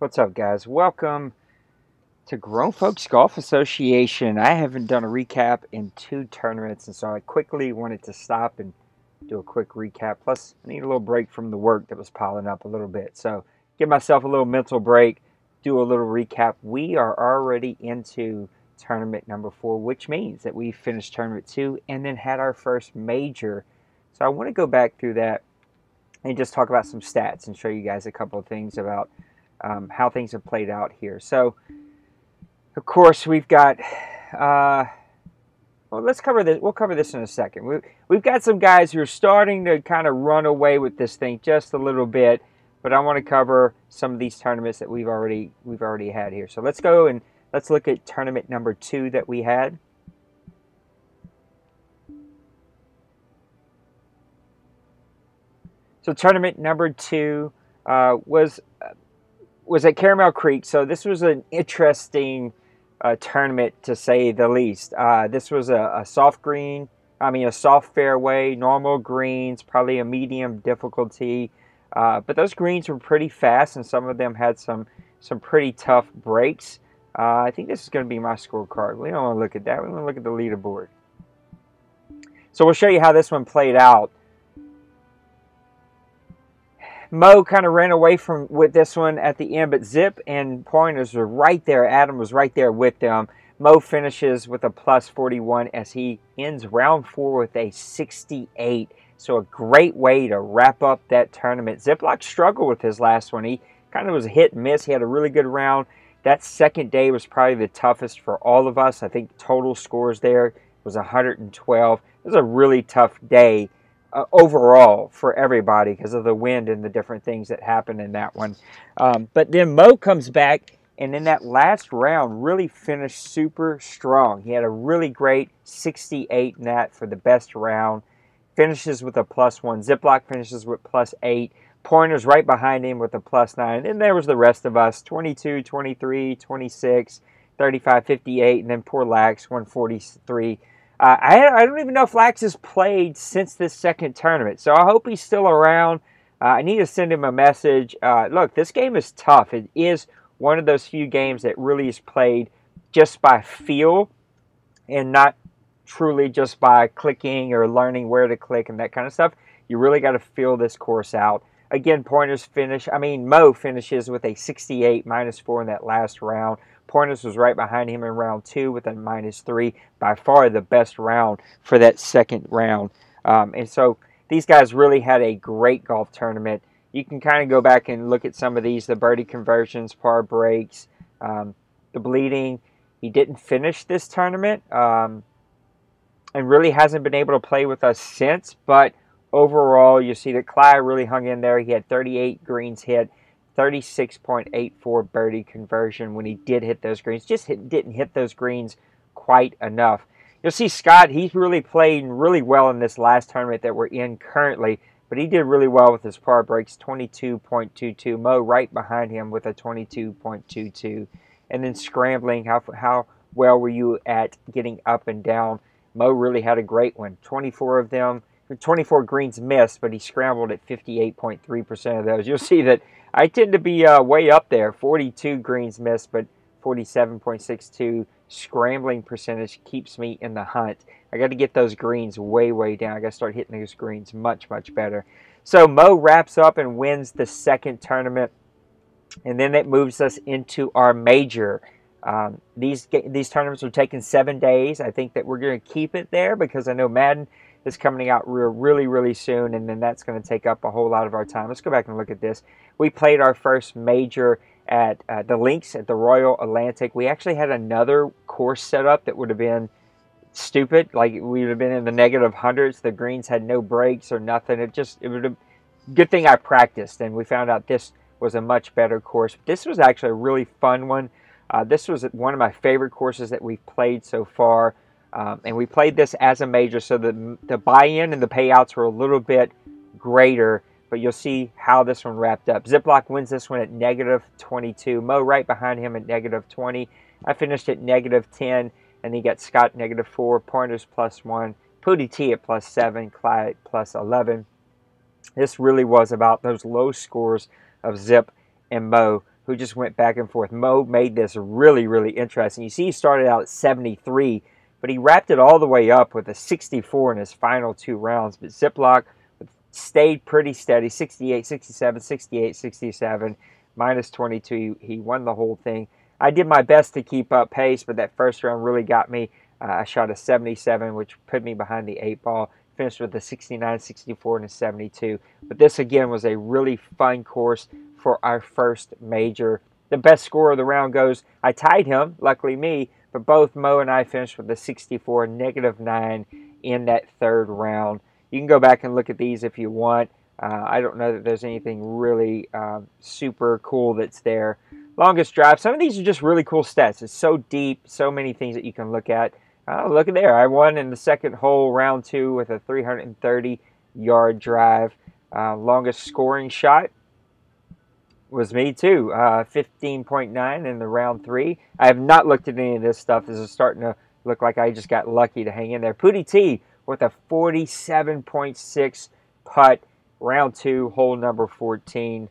What's up, guys? Welcome to Grown Folks Golf Association. I haven't done a recap in 2 tournaments, and so I quickly wanted to stop and do a quick recap. Plus, I need a little break from the work that was piling up a little bit. So, give myself a little mental break, do a little recap. We are already into tournament number 4, which means that we finished tournament 2 and then had our first major. So, I want to go back through that and just talk about some stats and show you guys a couple of things about how things have played out here. So, of course, we've got. Well, let's cover this. We'll cover this in a second. We've got some guys who are starting to kind of run away with this thing just a little bit, but I want to cover some of these tournaments that we've already had here. So let's go and let's look at tournament number 2 that we had. So tournament number 2 was at Caramel Creek. So this was an interesting tournament, to say the least. This was a soft fairway, normal greens, probably a medium difficulty. But those greens were pretty fast, and some of them had some pretty tough breaks. I think this is going to be my scorecard. We don't want to look at that. We want to look at the leaderboard. So we'll show you how this one played out. Mo kind of ran away with this one at the end, but Zip and Pointers were right there. Adam was right there with them. Mo finishes with a plus 41 as he ends round 4 with a 68. So a great way to wrap up that tournament. Ziploc struggled with his last one. He kind of was a hit and miss. He had a really good round. That second day was probably the toughest for all of us. I think total scores there was 112. It was a really tough day. Overall for everybody because of the wind and the different things that happened in that one. But then Mo comes back and in that last round really finished super strong. He had a really great 68 in that for the best round. Finishes with a plus 1. Ziploc finishes with plus 8. Pointers right behind him with a plus 9. And then there was the rest of us, 22, 23, 26, 35, 58, and then poor Lax, 143. I don't even know if Lax has played since this second tournament, so I hope he's still around. I need to send him a message. Look, this game is tough. It is one of those few games that really is played just by feel and not truly just by clicking or learning where to click and that kind of stuff. You really got to feel this course out. Again, Mo finishes with a 68, -4 in that last round. Pointers was right behind him in round 2 with a -3. By far the best round for that second round. And so these guys really had a great golf tournament. You can kind of go back and look at some of these, the birdie conversions, par breaks, the bleeding. He didn't finish this tournament and really hasn't been able to play with us since. But overall, you see that Clyde really hung in there. He had 38 greens hit. 36.84 birdie conversion when he did hit those greens. Didn't hit those greens quite enough. You'll see Scott, he's really played really well in this last tournament that we're in currently, but he did really well with his par breaks, 22.22. Mo right behind him with a 22.22. And then scrambling, how well were you at getting up and down? Mo really had a great one. 24 greens missed, but he scrambled at 58.3% of those. You'll see that I tend to be way up there. 42 greens missed, but 47.62 scrambling percentage keeps me in the hunt. I got to get those greens way down. I got to start hitting those greens much better. So Mo wraps up and wins the second tournament, and then it moves us into our major. These tournaments are taking 7 days. I think that we're going to keep it there because I know Madden is coming out really soon, and then that's going to take up a whole lot of our time. Let's go back and look at this. We played our first major at the Links at the Royal Atlantic. We actually had another course set up that would have been stupid. Like, we would have been in the negative hundreds. The greens had no breaks or nothing. It would have good thing I practiced, and we found out this was a much better course. This was actually a really fun one. This was one of my favorite courses that we've played so far. And we played this as a major, so the buy-in and the payouts were a little bit greater, but you'll see how this one wrapped up. Ziploc wins this one at -22. Mo right behind him at -20. I finished at -10, and then you got Scott -4, Pointers +1, Pootie T at +7, Clyde +11. This really was about those low scores of Zip and Mo who just went back and forth. Mo made this really, really interesting. You see he started out at 73, but he wrapped it all the way up with a 64 in his final 2 rounds. But Ziploc stayed pretty steady, 68, 67, 68, 67, minus 22. He won the whole thing. I did my best to keep up pace, but that first round really got me. I shot a 77, which put me behind the 8 ball. Finished with a 69, 64, and a 72. But this, again, was a really fun course for our first major. The best score of the round goes, I tied him, luckily me, but both Mo and I finished with a 64, -9 in that 3rd round. You can go back and look at these if you want. I don't know that there's anything really super cool that's there. Longest drive. Some of these are just really cool stats. It's so deep, so many things that you can look at. Oh, look at there. I won in the 2nd hole, round 2, with a 330-yard drive. Longest scoring shot was me, too. 15.9 in the round 3. I have not looked at any of this stuff. This is starting to look like I just got lucky to hang in there. Pootie T with a 47.6 putt, round 2, hole number 14.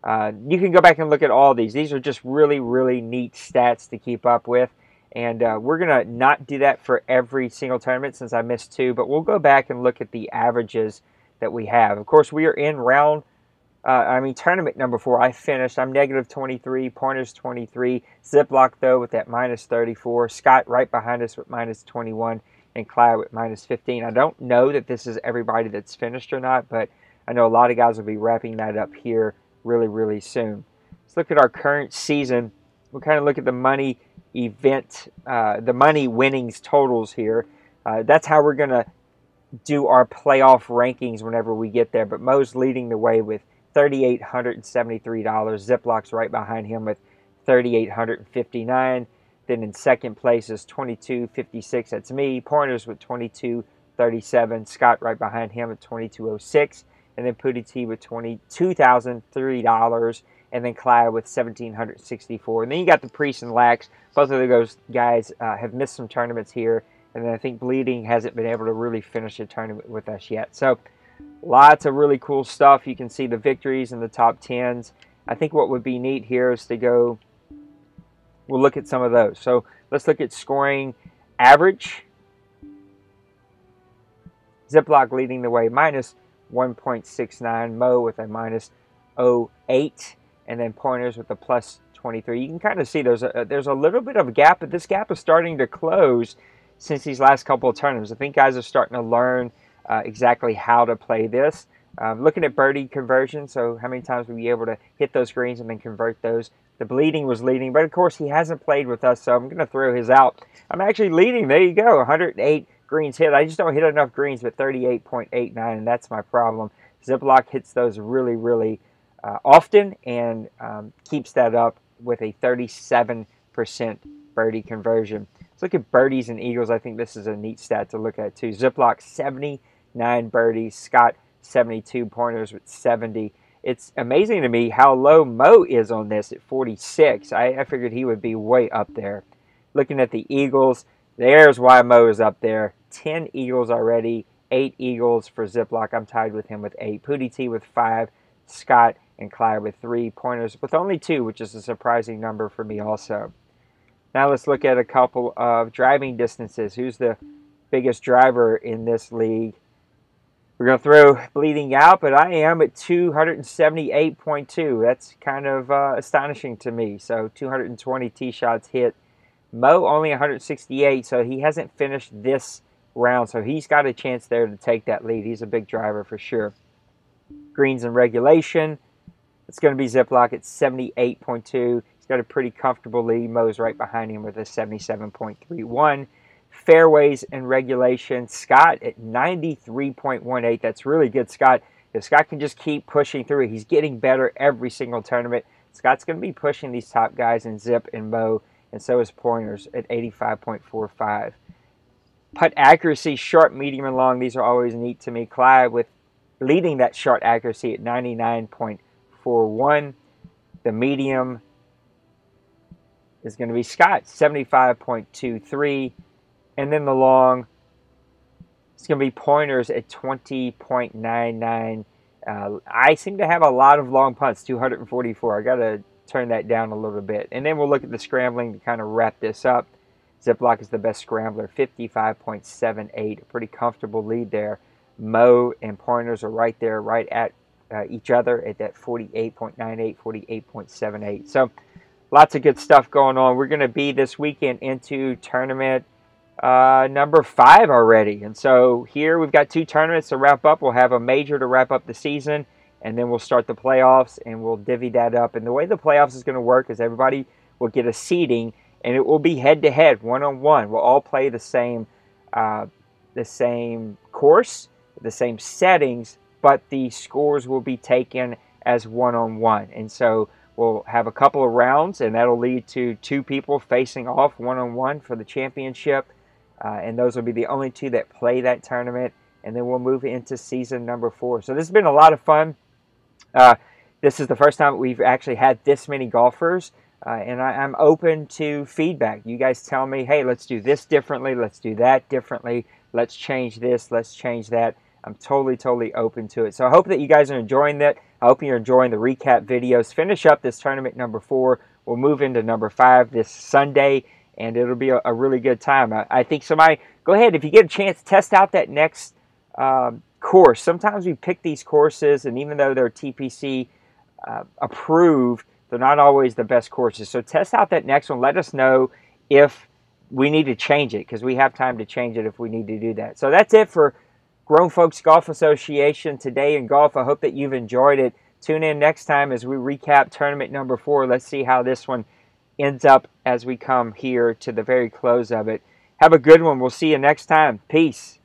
You can go back and look at all these. These are just really, really neat stats to keep up with. And we're going to not do that for every single tournament since I missed 2, but we'll go back and look at the averages that we have. Of course, we are in tournament number 4. I finished. I'm -23, Pointers 23. Ziploc, though, with that -34. Scott right behind us with -21, and Clyde with -15. I don't know that this is everybody that's finished or not, but I know a lot of guys will be wrapping that up here really, really soon. Let's look at our current season. We'll kind of look at the money event, the money winnings totals here. That's how we're going to do our playoff rankings whenever we get there. But Mo's leading the way with $3,873. Ziploc's right behind him with $3,859. Then in 2nd place is $2,256. That's me. Pointers with $2,237. Scott right behind him at $2,206. And then Pootie T with $22,003. And then Clyde with $1,764. And then you got the Priest and Lax. Both of those guys have missed some tournaments here. And then I think Bleeding hasn't been able to really finish a tournament with us yet. So lots of really cool stuff. You can see the victories in the top 10s. I think what would be neat here is to go, we'll look at some of those. So let's look at scoring average. Ziploc leading the way, -1.69. Mo with a -0.08. And then Pointers with a +23. You can kind of see there's a little bit of a gap, but this gap is starting to close since these last couple of tournaments. I think guys are starting to learn exactly how to play this. Looking at birdie conversion, so how many times we'll be able to hit those greens and then convert those. The Bleeding was leading, but of course he hasn't played with us, so I'm going to throw his out. I'm actually leading. There you go, 108 greens hit. I just don't hit enough greens, but 38.89, and that's my problem. Ziploc hits those really, really often and keeps that up with a 37% birdie conversion. Let's look at birdies and eagles. I think this is a neat stat to look at too. Ziploc 79 birdies, Scott 72, Pointers with 70. It's amazing to me how low Mo is on this at 46. I figured he would be way up there. Looking at the eagles, there's why Mo is up there. 10 eagles already, 8 eagles for Ziploc. I'm tied with him with 8. Pootie T with 5, Scott and Clyde with 3, Pointers with only 2, which is a surprising number for me also. Now let's look at a couple of driving distances. Who's the biggest driver in this league? We're going to throw Bleeding out, but I am at 278.2. That's kind of astonishing to me. So 220 tee shots hit. Mo only 168, so he hasn't finished this round. So he's got a chance there to take that lead. He's a big driver for sure. Greens and regulation. It's going to be Ziploc at 78.2. He's got a pretty comfortable lead. Mo's right behind him with a 77.31. Fairways and regulation, Scott at 93.18. That's really good, Scott. If Scott can just keep pushing through, he's getting better every single tournament. Scott's going to be pushing these top guys in Zip and Mo, and so is Pointers at 85.45. Putt accuracy, short, medium, and long. These are always neat to me. Clyde with leading that short accuracy at 99.41. The medium is going to be Scott, 75.23. And then the long, it's going to be Pointers at 20.99. I seem to have a lot of long putts, 244. I got to turn that down a little bit. And then we'll look at the scrambling to kind of wrap this up. Ziploc is the best scrambler, 55.78, a pretty comfortable lead there. Mo and Pointers are right there, right at each other at that 48.98, 48.78. So lots of good stuff going on. We're going to be this weekend into tournament number 5 already. And so here we've got 2 tournaments to wrap up. We'll have a major to wrap up the season, and then we'll start the playoffs, and we'll divvy that up. And the way the playoffs is going to work is everybody will get a seeding, and it will be head-to-head, one-on-one. We'll all play the same course, the same settings, but the scores will be taken as one-on-one. And so we'll have a couple of rounds, and that'll lead to 2 people facing off one-on-one for the championship. And those will be the only 2 that play that tournament. And then we'll move into season number 4. So this has been a lot of fun. This is the first time we've actually had this many golfers. And I'm open to feedback. You guys tell me, hey, let's do this differently. Let's do that differently. Let's change this. Let's change that. I'm totally open to it. So I hope that you guys are enjoying that. I hope you're enjoying the recap videos. Finish up this tournament number 4. We'll move into number 5 this Sunday, and it'll be a really good time. I think somebody, go ahead, if you get a chance, test out that next course. Sometimes we pick these courses, and even though they're TPC approved, they're not always the best courses. So test out that next one. Let us know if we need to change it, because we have time to change it if we need to do that. So that's it for Grown Folks Golf Association today in golf. I hope that you've enjoyed it. Tune in next time as we recap tournament number 4. Let's see how this one ends up as we come here to the very close of it. Have a good one. We'll see you next time. Peace.